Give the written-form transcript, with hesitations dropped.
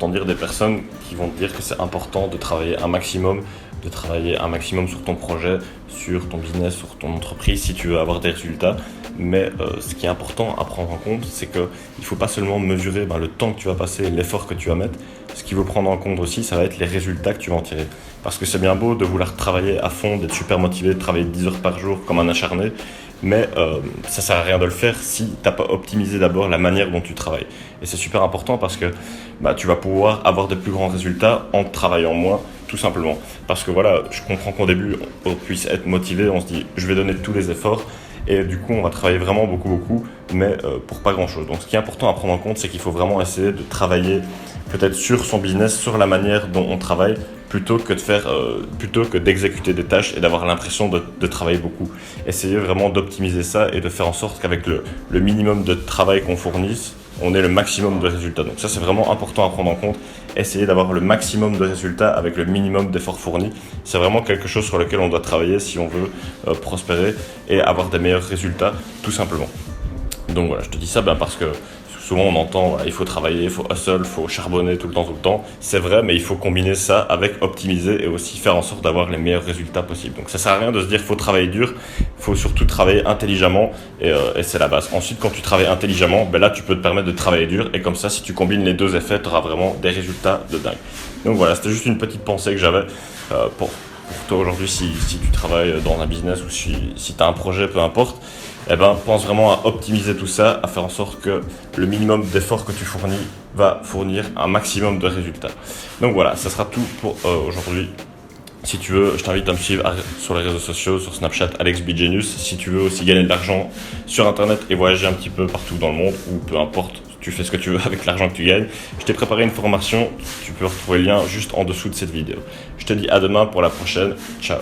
entendre dire des personnes qui vont te dire que c'est important de travailler un maximum sur ton projet, sur ton business, sur ton entreprise si tu veux avoir des résultats. Mais ce qui est important à prendre en compte, c'est qu'il ne faut pas seulement mesurer le temps que tu vas passer, l'effort que tu vas mettre. Ce qu'il faut prendre en compte aussi, ça va être les résultats que tu vas en tirer. Parce que c'est bien beau de vouloir travailler à fond, d'être super motivé, de travailler 10 heures par jour comme un acharné, mais ça sert à rien de le faire si tu n'as pas optimisé d'abord la manière dont tu travailles. Et c'est super important parce que tu vas pouvoir avoir de plus grands résultats en travaillant moins, tout simplement. Parce que voilà, je comprends qu'au début, on puisse être motivé, on se dit je vais donner tous les efforts, et du coup on va travailler vraiment beaucoup, mais pour pas grand chose. Donc ce qui est important à prendre en compte, c'est qu'il faut vraiment essayer de travailler peut-être sur son business, sur la manière dont on travaille, plutôt que d'exécuter des tâches et d'avoir l'impression de travailler beaucoup. Essayez vraiment d'optimiser ça et de faire en sorte qu'avec le minimum de travail qu'on fournisse, on ait le maximum de résultats. Donc ça, c'est vraiment important à prendre en compte. Essayez d'avoir le maximum de résultats avec le minimum d'efforts fournis. C'est vraiment quelque chose sur lequel on doit travailler si on veut prospérer et avoir des meilleurs résultats, tout simplement. Donc voilà, je te dis ça parce que souvent on entend il faut travailler, il faut hustle, il faut charbonner tout le temps. C'est vrai, mais il faut combiner ça avec optimiser et aussi faire en sorte d'avoir les meilleurs résultats possibles. Donc ça sert à rien de se dire qu'il faut travailler dur, il faut surtout travailler intelligemment et c'est la base. Ensuite, quand tu travailles intelligemment, là tu peux te permettre de travailler dur et comme ça, si tu combines les deux effets, tu auras vraiment des résultats de dingue. Donc voilà, c'était juste une petite pensée que j'avais pour toi aujourd'hui si tu travailles dans un business ou si tu as un projet, peu importe. Pense vraiment à optimiser tout ça, à faire en sorte que le minimum d'efforts que tu fournis va fournir un maximum de résultats. Donc voilà, ça sera tout pour aujourd'hui. Si tu veux, je t'invite à me suivre sur les réseaux sociaux, sur Snapchat, AlexBGenius. Si tu veux aussi gagner de l'argent sur Internet et voyager un petit peu partout dans le monde, ou peu importe, tu fais ce que tu veux avec l'argent que tu gagnes, je t'ai préparé une formation, tu peux retrouver le lien juste en dessous de cette vidéo. Je te dis à demain pour la prochaine. Ciao.